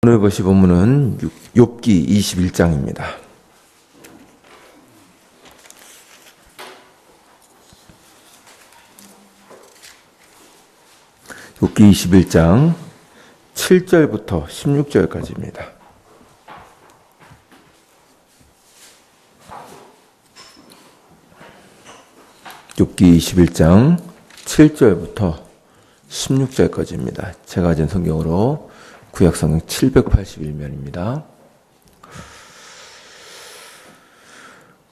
오늘 보실 본문은 욥기 21장입니다. 욥기 21장 7절부터 16절까지입니다. 욥기 21장 7절부터 16절까지입니다. 제가 가진 성경으로 구약성경 781면입니다.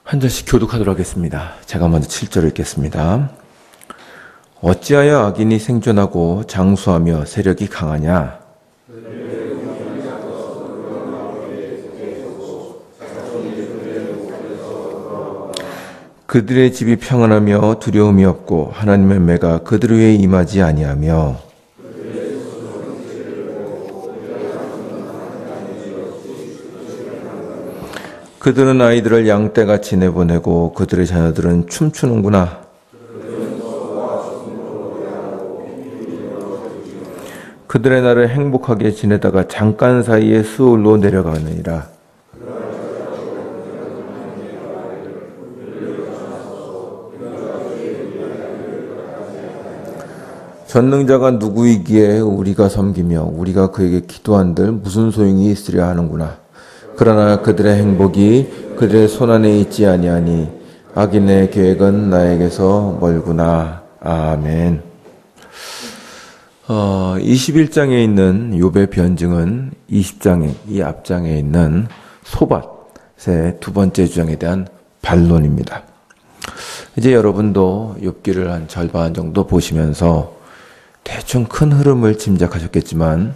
한 절씩 교독하도록 하겠습니다. 제가 먼저 7절을 읽겠습니다. 어찌하여 악인이 생존하고 장수하며 세력이 강하냐? 그들의 집이 평안하며 두려움이 없고 하나님의 매가 그들 위에 임하지 아니하며 그들은 아이들을 양떼같이 내보내고 그들의 자녀들은 춤추는구나. 그들의 날을 행복하게 지내다가 잠깐 사이에 수올로 내려가느니라. 전능자가 누구이기에 우리가 섬기며 우리가 그에게 기도한들 무슨 소용이 있으려 하는구나. 그러나 그들의 행복이 그들의 손안에 있지 아니하니 악인의 계획은 나에게서 멀구나. 아멘. 21장에 있는 욥의 변증은 20장에 이 앞장에 있는 소밧의 두 번째 주장에 대한 반론입니다. 이제 여러분도 욥기를 한 절반 정도 보시면서 대충 큰 흐름을 짐작하셨겠지만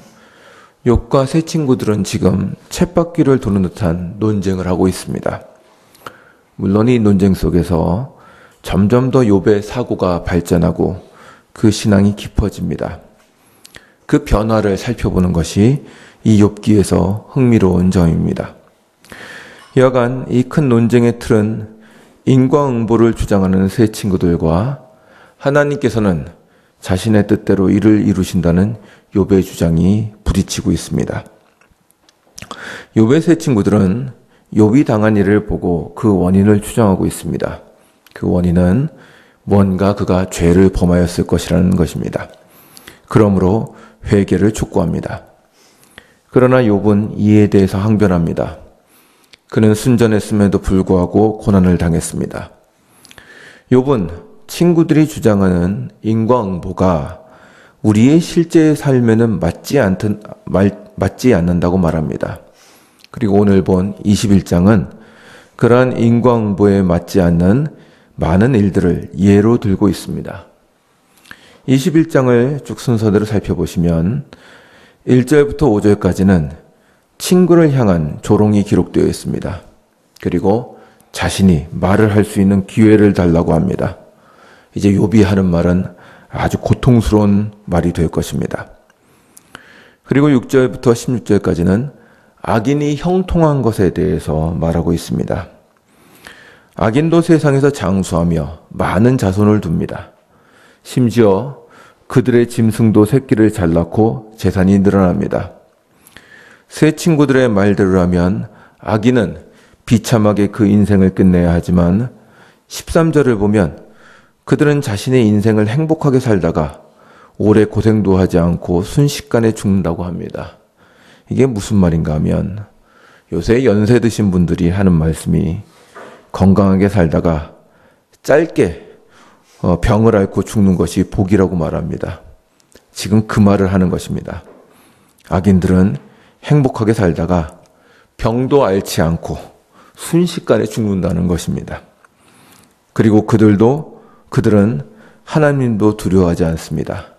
욥과 세 친구들은 지금 쳇바퀴를 도는 듯한 논쟁을 하고 있습니다. 물론 이 논쟁 속에서 점점 더 욥의 사고가 발전하고 그 신앙이 깊어집니다. 그 변화를 살펴보는 것이 이 욥기에서 흥미로운 점입니다. 여간 이 큰 논쟁의 틀은 인과응보를 주장하는 세 친구들과 하나님께서는 자신의 뜻대로 일을 이루신다는 욥의 주장이 부딪히고 있습니다. 욥의 세 친구들은 욥이 당한 일을 보고 그 원인을 추정하고 있습니다. 그 원인은 뭔가 그가 죄를 범하였을 것이라는 것입니다. 그러므로 회개를 촉구합니다. 그러나 욥은 이에 대해서 항변합니다. 그는 순전했음에도 불구하고 고난을 당했습니다. 욥은 친구들이 주장하는 인과응보가 우리의 실제 삶에는 맞지 않는다고 말합니다. 그리고 오늘 본 21장은 그러한 인과응보에 맞지 않는 많은 일들을 예로 들고 있습니다. 21장을 쭉 순서대로 살펴보시면 1절부터 5절까지는 친구를 향한 조롱이 기록되어 있습니다. 그리고 자신이 말을 할 수 있는 기회를 달라고 합니다. 이제 욥이 하는 말은 아주 고통스러운 말이 될 것입니다. 그리고 6절부터 16절까지는 악인이 형통한 것에 대해서 말하고 있습니다. 악인도 세상에서 장수하며 많은 자손을 둡니다. 심지어 그들의 짐승도 새끼를 잘 낳고 재산이 늘어납니다. 세 친구들의 말대로라면 악인은 비참하게 그 인생을 끝내야 하지만 13절을 보면 그들은 자신의 인생을 행복하게 살다가 오래 고생도 하지 않고 순식간에 죽는다고 합니다. 이게 무슨 말인가 하면 요새 연세 드신 분들이 하는 말씀이 건강하게 살다가 짧게 병을 앓고 죽는 것이 복이라고 말합니다. 지금 그 말을 하는 것입니다. 악인들은 행복하게 살다가 병도 앓지 않고 순식간에 죽는다는 것입니다. 그리고 그들은 하나님도 두려워하지 않습니다.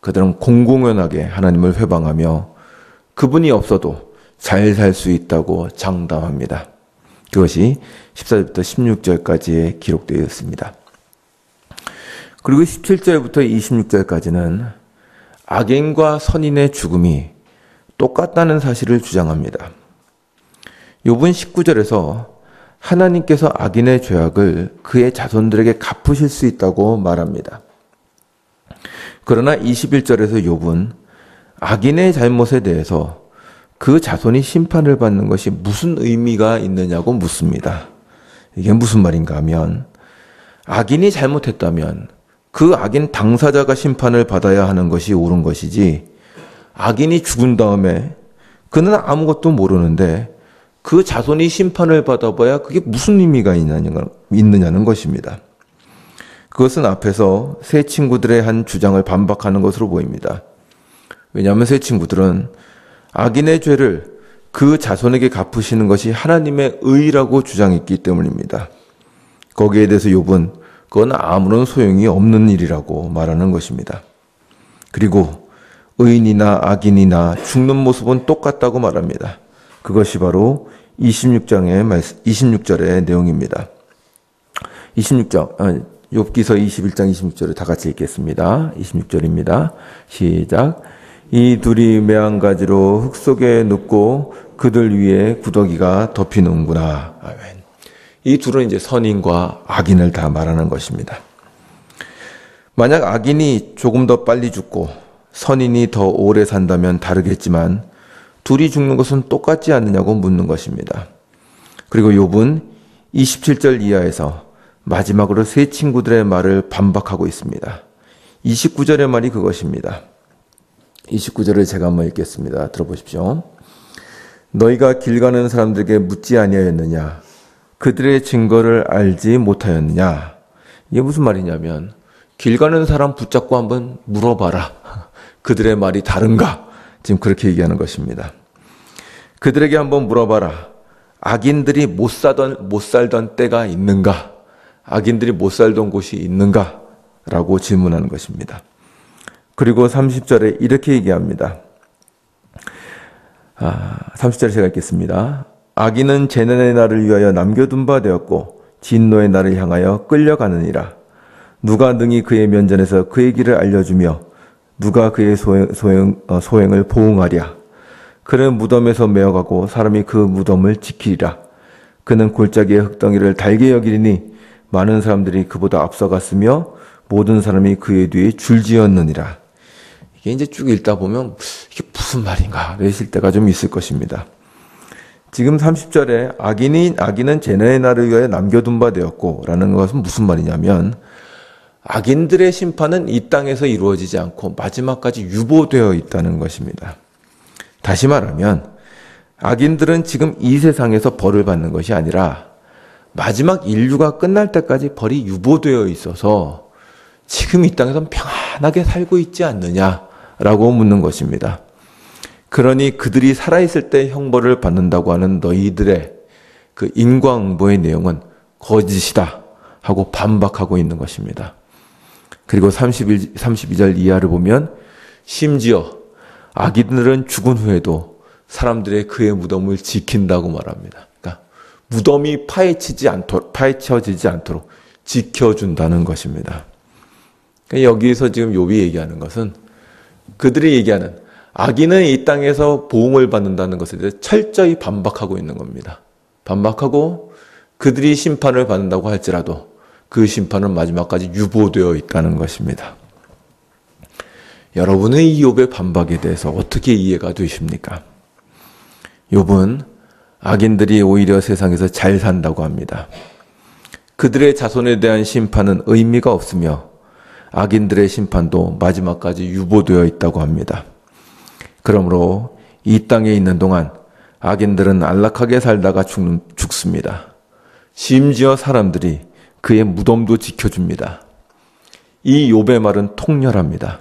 그들은 공공연하게 하나님을 회방하며 그분이 없어도 잘 살 수 있다고 장담합니다. 그것이 14절부터 16절까지에 기록되어 있습니다. 그리고 17절부터 26절까지는 악인과 선인의 죽음이 똑같다는 사실을 주장합니다. 욥은 19절에서 하나님께서 악인의 죄악을 그의 자손들에게 갚으실 수 있다고 말합니다. 그러나 21절에서 욥은 악인의 잘못에 대해서 그 자손이 심판을 받는 것이 무슨 의미가 있느냐고 묻습니다. 이게 무슨 말인가 하면 악인이 잘못했다면 그 악인 당사자가 심판을 받아야 하는 것이 옳은 것이지 악인이 죽은 다음에 그는 아무것도 모르는데 그 자손이 심판을 받아봐야 그게 무슨 의미가 있느냐는 것입니다. 그것은 앞에서 세 친구들의 한 주장을 반박하는 것으로 보입니다. 왜냐하면 세 친구들은 악인의 죄를 그 자손에게 갚으시는 것이 하나님의 의라고 주장했기 때문입니다. 거기에 대해서 욥은 그건 아무런 소용이 없는 일이라고 말하는 것입니다. 그리고 의인이나 악인이나 죽는 모습은 똑같다고 말합니다. 그것이 바로 26절의 내용입니다. 26장, 욥기서 21장 26절을 다 같이 읽겠습니다. 26절입니다. 시작. 이 둘이 매한가지로 흙 속에 눕고 그들 위에 구더기가 덮이는구나. 아멘. 이 둘은 이제 선인과 악인을 다 말하는 것입니다. 만약 악인이 조금 더 빨리 죽고 선인이 더 오래 산다면 다르겠지만 둘이 죽는 것은 똑같지 않느냐고 묻는 것입니다. 그리고 욥은 27절 이하에서 마지막으로 세 친구들의 말을 반박하고 있습니다. 29절의 말이 그것입니다. 29절을 제가 한번 읽겠습니다. 들어보십시오. 너희가 길 가는 사람들에게 묻지 아니하였느냐? 그들의 증거를 알지 못하였느냐? 이게 무슨 말이냐면 길 가는 사람 붙잡고 한번 물어봐라. 그들의 말이 다른가? 지금 그렇게 얘기하는 것입니다. 그들에게 한번 물어봐라. 악인들이 못 살던 때가 있는가? 악인들이 못 살던 곳이 있는가? 라고 질문하는 것입니다. 그리고 30절에 이렇게 얘기합니다. 30절에 제가 읽겠습니다. 악인은 재난의 날을 위하여 남겨둔 바 되었고 진노의 날을 향하여 끌려가느니라. 누가 능히 그의 면전에서 그의 길을 알려주며 누가 그의 소행을 보응하랴. 그는 무덤에서 메어가고 사람이 그 무덤을 지키리라. 그는 골짜기의 흙덩이를 달게 여기리니 많은 사람들이 그보다 앞서갔으며 모든 사람이 그의 뒤에 줄지었느니라. 이게 이제 쭉 읽다 보면 이게 무슨 말인가 그러실 때가 좀 있을 것입니다. 지금 30절에 악인은 재난의 날을 위하여 남겨둔 바 되었고 라는 것은 무슨 말이냐면 악인들의 심판은 이 땅에서 이루어지지 않고 마지막까지 유보되어 있다는 것입니다. 다시 말하면 악인들은 지금 이 세상에서 벌을 받는 것이 아니라 마지막 인류가 끝날 때까지 벌이 유보되어 있어서 지금 이 땅에서는 평안하게 살고 있지 않느냐라고 묻는 것입니다. 그러니 그들이 살아있을 때 형벌을 받는다고 하는 너희들의 그 인과응보의 내용은 거짓이다 하고 반박하고 있는 것입니다. 그리고 32절 이하를 보면 심지어 악인들은 죽은 후에도 사람들의 그의 무덤을 지킨다고 말합니다. 그러니까 무덤이 파헤쳐지지 않도록 지켜준다는 것입니다. 그러니까 여기서 지금 욥이 얘기하는 것은 그들이 얘기하는 악인은 이 땅에서 보응을 받는다는 것에 대해 철저히 반박하고 있는 겁니다. 반박하고 그들이 심판을 받는다고 할지라도 그 심판은 마지막까지 유보되어 있다는 것입니다. 여러분의 이 욥의 반박에 대해서 어떻게 이해가 되십니까? 욥은 악인들이 오히려 세상에서 잘 산다고 합니다. 그들의 자손에 대한 심판은 의미가 없으며 악인들의 심판도 마지막까지 유보되어 있다고 합니다. 그러므로 이 땅에 있는 동안 악인들은 안락하게 살다가 죽습니다. 심지어 사람들이 그의 무덤도 지켜줍니다. 이 욥의 말은 통렬합니다.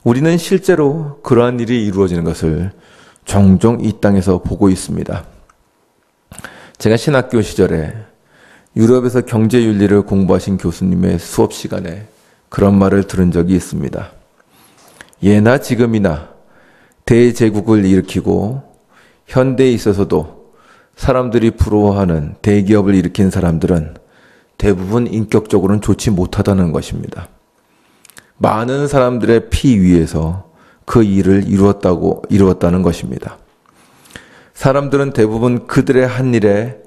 우리는 실제로 그러한 일이 이루어지는 것을 종종 이 땅에서 보고 있습니다. 제가 신학교 시절에 유럽에서 경제윤리를 공부하신 교수님의 수업 시간에 그런 말을 들은 적이 있습니다. 예나 지금이나 대제국을 일으키고 현대에 있어서도 사람들이 부러워하는 대기업을 일으킨 사람들은 대부분 인격적으로는 좋지 못하다는 것입니다. 많은 사람들의 피 위에서 그 일을 이루었다는 것입니다. 사람들은 대부분 그들의 한 일에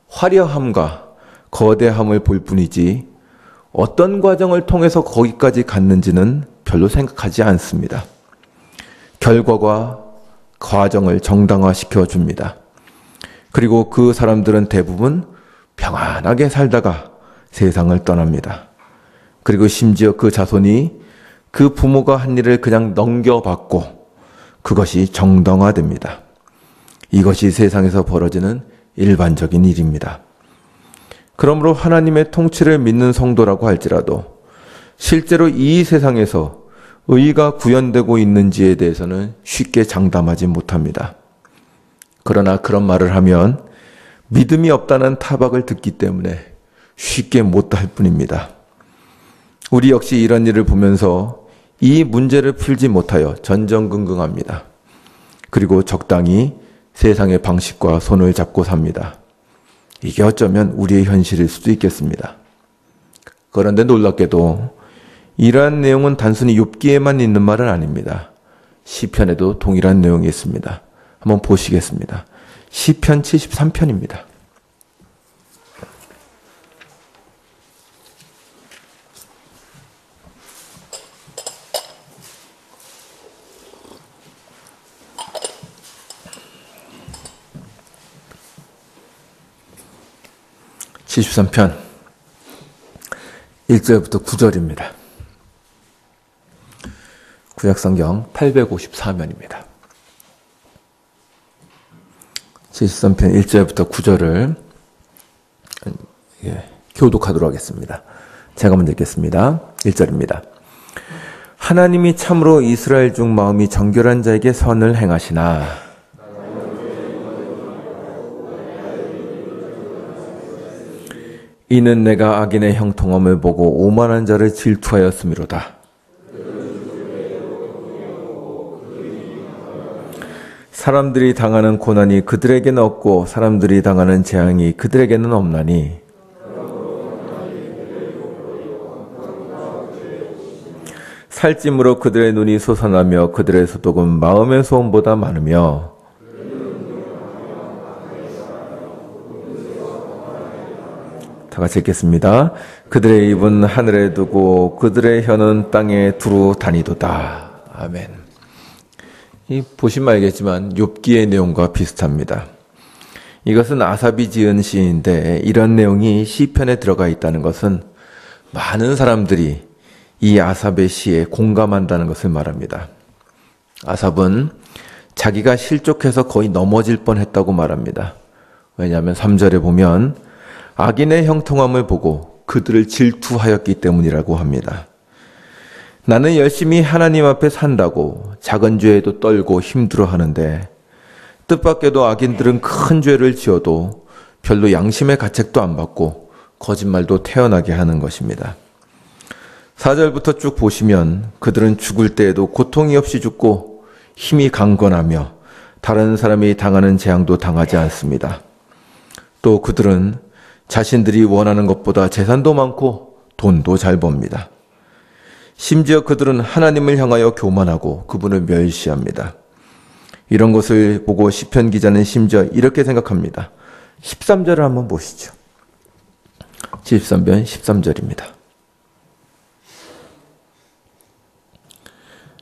화려함과 거대함을 볼 뿐이지 어떤 과정을 통해서 거기까지 갔는지는 별로 생각하지 않습니다. 결과가 과정을 정당화시켜 줍니다. 그리고 그 사람들은 대부분 평안하게 살다가 세상을 떠납니다. 그리고 심지어 그 자손이 그 부모가 한 일을 그냥 넘겨받고 그것이 정당화됩니다. 이것이 세상에서 벌어지는 일반적인 일입니다. 그러므로 하나님의 통치를 믿는 성도라고 할지라도 실제로 이 세상에서 의가 구현되고 있는지에 대해서는 쉽게 장담하지 못합니다. 그러나 그런 말을 하면 믿음이 없다는 타박을 듣기 때문에 쉽게 못할 뿐입니다. 우리 역시 이런 일을 보면서 이 문제를 풀지 못하여 전전긍긍합니다. 그리고 적당히 세상의 방식과 손을 잡고 삽니다. 이게 어쩌면 우리의 현실일 수도 있겠습니다. 그런데 놀랍게도 이러한 내용은 단순히 욥기에만 있는 말은 아닙니다. 시편에도 동일한 내용이 있습니다. 한번 보시겠습니다. 시편 73편입니다. (73편) 1절부터 9절입니다. 구약성경 854면입니다. 73편 1절부터 9절을 교독하도록 하겠습니다. 제가 먼저 읽겠습니다. 1절입니다. 하나님이 참으로 이스라엘 중 마음이 정결한 자에게 선을 행하시나 이는 내가 악인의 형통함을 보고 오만한 자를 질투하였음이로다. 사람들이 당하는 고난이 그들에게는 없고 사람들이 당하는 재앙이 그들에게는 없나니 살찜으로 그들의 눈이 솟아나며 그들의 소독은 마음의 소음보다 많으며 다 같이 읽겠습니다. 그들의 입은 하늘에 두고 그들의 혀는 땅에 두루 다니도다. 아멘. 이 보시면 알겠지만 욥기의 내용과 비슷합니다. 이것은 아삽이 지은 시인데 이런 내용이 시편에 들어가 있다는 것은 많은 사람들이 이 아삽의 시에 공감한다는 것을 말합니다. 아삽은 자기가 실족해서 거의 넘어질 뻔했다고 말합니다. 왜냐하면 3절에 보면 악인의 형통함을 보고 그들을 질투하였기 때문이라고 합니다. 나는 열심히 하나님 앞에 산다고 작은 죄에도 떨고 힘들어하는데 뜻밖에도 악인들은 큰 죄를 지어도 별로 양심의 가책도 안 받고 거짓말도 태어나게 하는 것입니다. 4절부터 쭉 보시면 그들은 죽을 때에도 고통이 없이 죽고 힘이 강건하며 다른 사람이 당하는 재앙도 당하지 않습니다. 또 그들은 자신들이 원하는 것보다 재산도 많고 돈도 잘 법니다. 심지어 그들은 하나님을 향하여 교만하고 그분을 멸시합니다. 이런 것을 보고 시편 기자는 심지어 이렇게 생각합니다. 13절을 한번 보시죠. 73편 13절입니다.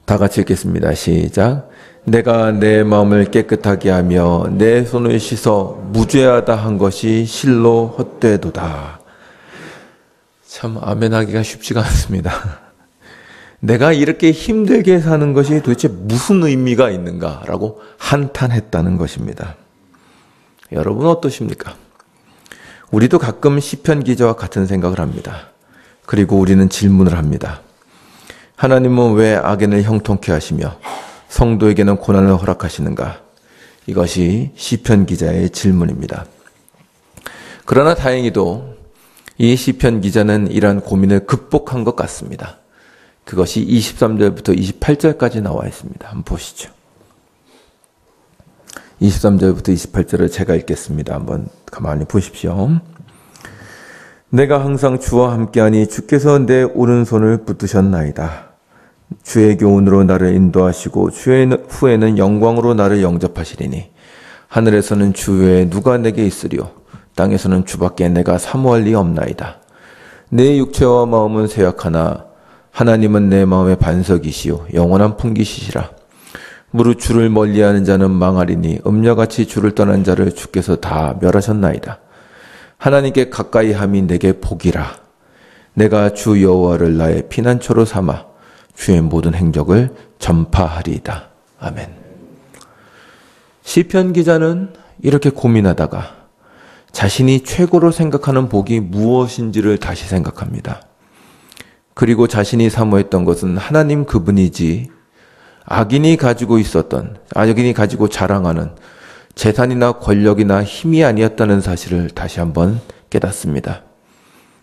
다 같이 읽겠습니다. 시작. 내가 내 마음을 깨끗하게 하며 내 손을 씻어 무죄하다 한 것이 실로 헛되도다. 참 아멘하기가 쉽지가 않습니다. 내가 이렇게 힘들게 사는 것이 도대체 무슨 의미가 있는가라고 한탄했다는 것입니다. 여러분 어떠십니까? 우리도 가끔 시편 기자와 같은 생각을 합니다. 그리고 우리는 질문을 합니다. 하나님은 왜 악인을 형통케 하시며 성도에게는 고난을 허락하시는가? 이것이 시편 기자의 질문입니다. 그러나 다행히도 이 시편 기자는 이러한 고민을 극복한 것 같습니다. 그것이 23절부터 28절까지 나와 있습니다. 한번 보시죠. 23절부터 28절을 제가 읽겠습니다. 한번 가만히 보십시오. 내가 항상 주와 함께하니 주께서 내 오른손을 붙드셨나이다. 주의 교훈으로 나를 인도하시고 주의 후에는 영광으로 나를 영접하시리니 하늘에서는 주 외에 누가 내게 있으리요 땅에서는 주밖에 내가 사모할 리 없나이다. 내 육체와 마음은 쇠약하나 하나님은 내 마음의 반석이시요 영원한 풍기시시라. 무릇 주를 멀리하는 자는 망하리니 음녀같이 주를 떠난 자를 주께서 다 멸하셨나이다. 하나님께 가까이함이 내게 복이라. 내가 주 여호와를 나의 피난처로 삼아 주의 모든 행적을 전파하리이다. 아멘. 시편 기자는 이렇게 고민하다가 자신이 최고로 생각하는 복이 무엇인지를 다시 생각합니다. 그리고 자신이 사모했던 것은 하나님 그분이지 악인이 가지고 자랑하는 재산이나 권력이나 힘이 아니었다는 사실을 다시 한번 깨닫습니다.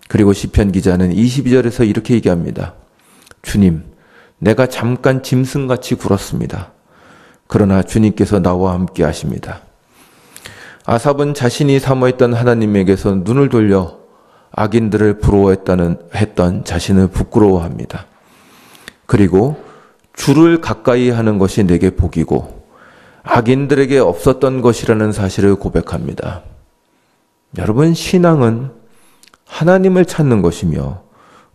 그리고 시편 기자는 22절에서 이렇게 얘기합니다. 주님, 내가 잠깐 짐승같이 굴었습니다. 그러나 주님께서 나와 함께 하십니다. 아삽은 자신이 사모했던 하나님에게서 눈을 돌려 악인들을 부러워했던 자신을 부끄러워합니다. 그리고 주를 가까이 하는 것이 내게 복이고 악인들에게 없었던 것이라는 사실을 고백합니다. 여러분, 신앙은 하나님을 찾는 것이며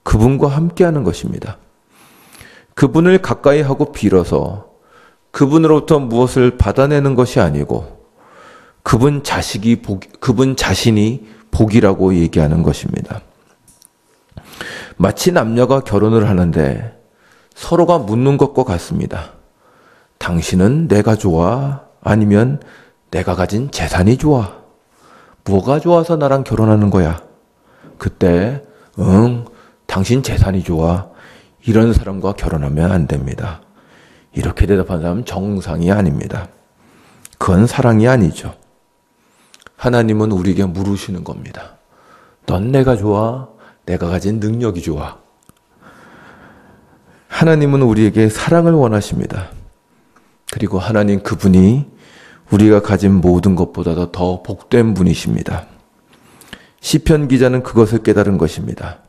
그분과 함께하는 것입니다. 그분을 가까이 하고 빌어서 그분으로부터 무엇을 받아내는 것이 아니고 그분 자신이 복이라고 얘기하는 것입니다. 마치 남녀가 결혼을 하는데 서로가 묻는 것과 같습니다. 당신은 내가 좋아? 아니면 내가 가진 재산이 좋아? 뭐가 좋아서 나랑 결혼하는 거야? 그때 당신 재산이 좋아. 이런 사람과 결혼하면 안 됩니다. 이렇게 대답한 사람은 정상이 아닙니다. 그건 사랑이 아니죠. 하나님은 우리에게 물으시는 겁니다. 넌 내가 좋아? 내가 가진 능력이 좋아? 하나님은 우리에게 사랑을 원하십니다. 그리고 하나님 그분이 우리가 가진 모든 것보다도 더 복된 분이십니다. 시편 기자는 그것을 깨달은 것입니다.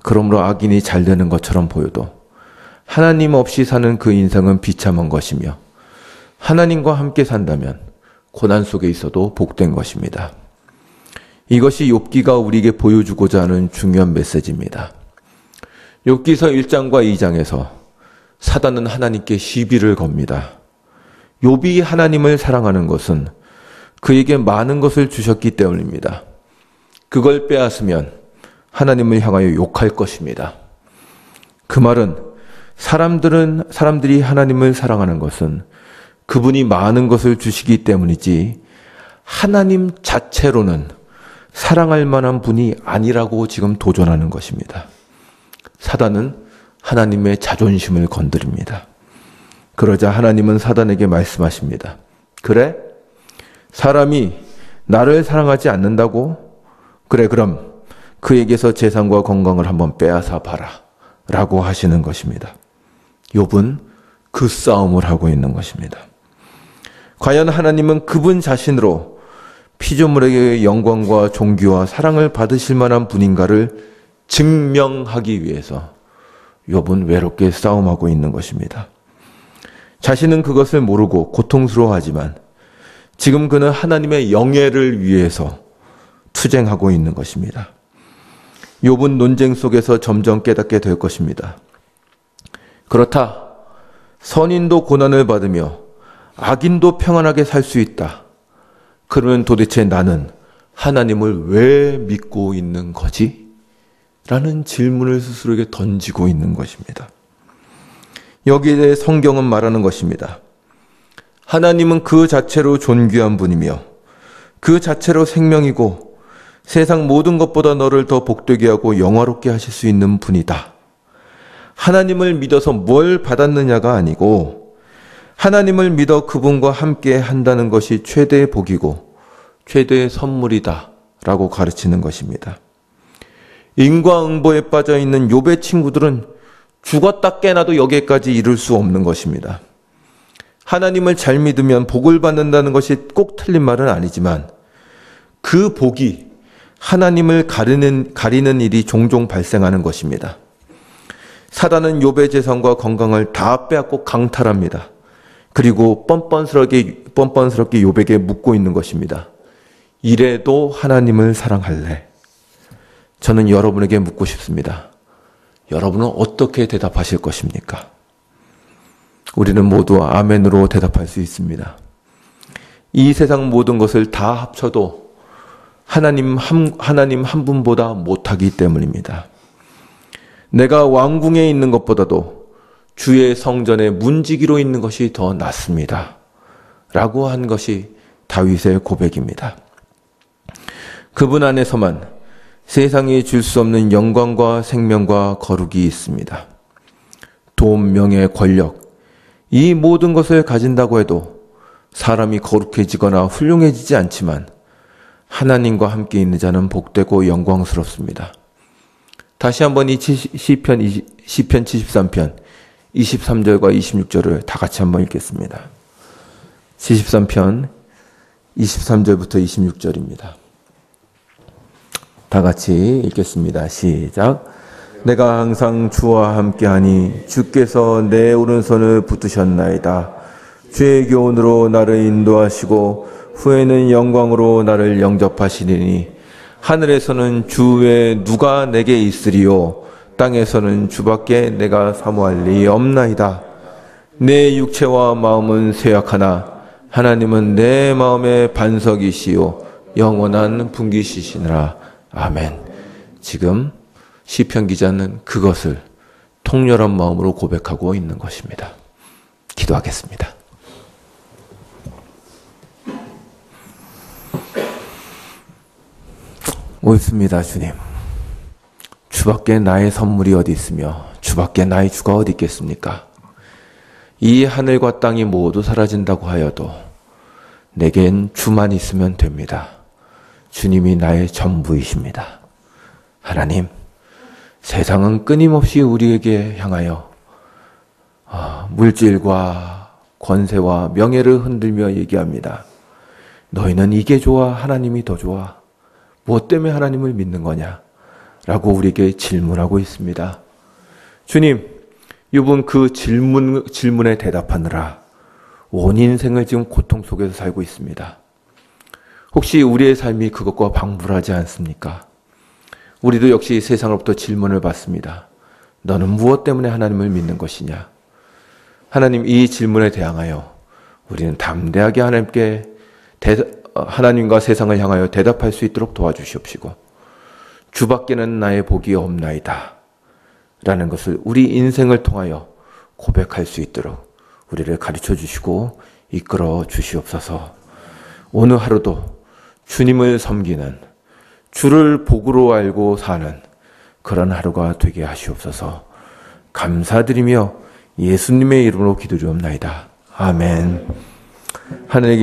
그러므로 악인이 잘 되는 것처럼 보여도 하나님 없이 사는 그 인생은 비참한 것이며 하나님과 함께 산다면 고난 속에 있어도 복된 것입니다. 이것이 욥기가 우리에게 보여주고자 하는 중요한 메시지입니다. 욥기서 1장과 2장에서 사단은 하나님께 시비를 겁니다. 욥이 하나님을 사랑하는 것은 그에게 많은 것을 주셨기 때문입니다. 그걸 빼앗으면 하나님을 향하여 욕할 것입니다. 그 말은 사람들이 하나님을 사랑하는 것은 그분이 많은 것을 주시기 때문이지 하나님 자체로는 사랑할 만한 분이 아니라고 지금 도전하는 것입니다. 사단은 하나님의 자존심을 건드립니다. 그러자 하나님은 사단에게 말씀하십니다. 그래? 사람이 나를 사랑하지 않는다고? 그래, 그럼 그에게서 재산과 건강을 한번 빼앗아 봐라 라고 하시는 것입니다. 욥은 그 싸움을 하고 있는 것입니다. 과연 하나님은 그분 자신으로 피조물에게 영광과 존귀와 사랑을 받으실 만한 분인가를 증명하기 위해서 욥은 외롭게 싸움하고 있는 것입니다. 자신은 그것을 모르고 고통스러워하지만 지금 그는 하나님의 영예를 위해서 투쟁하고 있는 것입니다. 욥은 논쟁 속에서 점점 깨닫게 될 것입니다. 그렇다. 선인도 고난을 받으며 악인도 평안하게 살 수 있다. 그러면 도대체 나는 하나님을 왜 믿고 있는 거지? 라는 질문을 스스로에게 던지고 있는 것입니다. 여기에 대해 성경은 말하는 것입니다. 하나님은 그 자체로 존귀한 분이며 그 자체로 생명이고 세상 모든 것보다 너를 더 복되게 하고 영화롭게 하실 수 있는 분이다. 하나님을 믿어서 뭘 받았느냐가 아니고 하나님을 믿어 그분과 함께 한다는 것이 최대의 복이고 최대의 선물이다 라고 가르치는 것입니다. 인과응보에 빠져있는 욥의 친구들은 죽었다 깨나도 여기까지 이룰 수 없는 것입니다. 하나님을 잘 믿으면 복을 받는다는 것이 꼭 틀린 말은 아니지만 그 복이 하나님을 가리는 일이 종종 발생하는 것입니다. 사단은 욥의 재산과 건강을 다 빼앗고 강탈합니다. 그리고 뻔뻔스럽게 욥에게 묻고 있는 것입니다. 이래도 하나님을 사랑할래? 저는 여러분에게 묻고 싶습니다. 여러분은 어떻게 대답하실 것입니까? 우리는 모두 아멘으로 대답할 수 있습니다. 이 세상 모든 것을 다 합쳐도 하나님 한 분보다 못하기 때문입니다. 내가 왕궁에 있는 것보다도 주의 성전에 문지기로 있는 것이 더 낫습니다. 라고 한 것이 다윗의 고백입니다. 그분 안에서만 세상이 줄 수 없는 영광과 생명과 거룩이 있습니다. 돈, 명예, 권력, 이 모든 것을 가진다고 해도 사람이 거룩해지거나 훌륭해지지 않지만 하나님과 함께 있는 자는 복되고 영광스럽습니다. 다시 한번 이 시편 73편 23절과 26절을 다 같이 한번 읽겠습니다. 73편 23절부터 26절입니다. 다 같이 읽겠습니다. 시작. 내가 항상 주와 함께하니 주께서 내 오른손을 붙드셨나이다. 주의 교훈으로 나를 인도하시고 후에는 영광으로 나를 영접하시리니 하늘에서는 주 외에 누가 내게 있으리요 땅에서는 주밖에 내가 사모할 리 없나이다. 내 육체와 마음은 쇠약하나 하나님은 내 마음의 반석이시요 영원한 분기시시니라. 아멘. 지금 시편 기자는 그것을 통렬한 마음으로 고백하고 있는 것입니다. 기도하겠습니다. 옳습니다, 주님. 주밖에 나의 선물이 어디 있으며 주밖에 나의 주가 어디 있겠습니까? 이 하늘과 땅이 모두 사라진다고 하여도 내겐 주만 있으면 됩니다. 주님이 나의 전부이십니다. 하나님, 세상은 끊임없이 우리에게 향하여 물질과 권세와 명예를 흔들며 얘기합니다. 너희는 이게 좋아, 하나님이 더 좋아. 무엇 때문에 하나님을 믿는 거냐? 라고 우리에게 질문하고 있습니다. 주님, 이분 그 질문에 대답하느라 온 인생을 지금 고통 속에서 살고 있습니다. 혹시 우리의 삶이 그것과 방불하지 않습니까? 우리도 역시 세상으로부터 질문을 받습니다. 너는 무엇 때문에 하나님을 믿는 것이냐? 하나님, 이 질문에 대항하여 우리는 담대하게 하나님과 세상을 향하여 대답할 수 있도록 도와주시옵시고 주밖에는 나의 복이 없나이다 라는 것을 우리 인생을 통하여 고백할 수 있도록 우리를 가르쳐 주시고 이끌어 주시옵소서. 오늘 하루도 주님을 섬기는, 주를 복으로 알고 사는 그런 하루가 되게 하시옵소서. 감사드리며 예수님의 이름으로 기도드리옵나이다. 아멘. 하늘에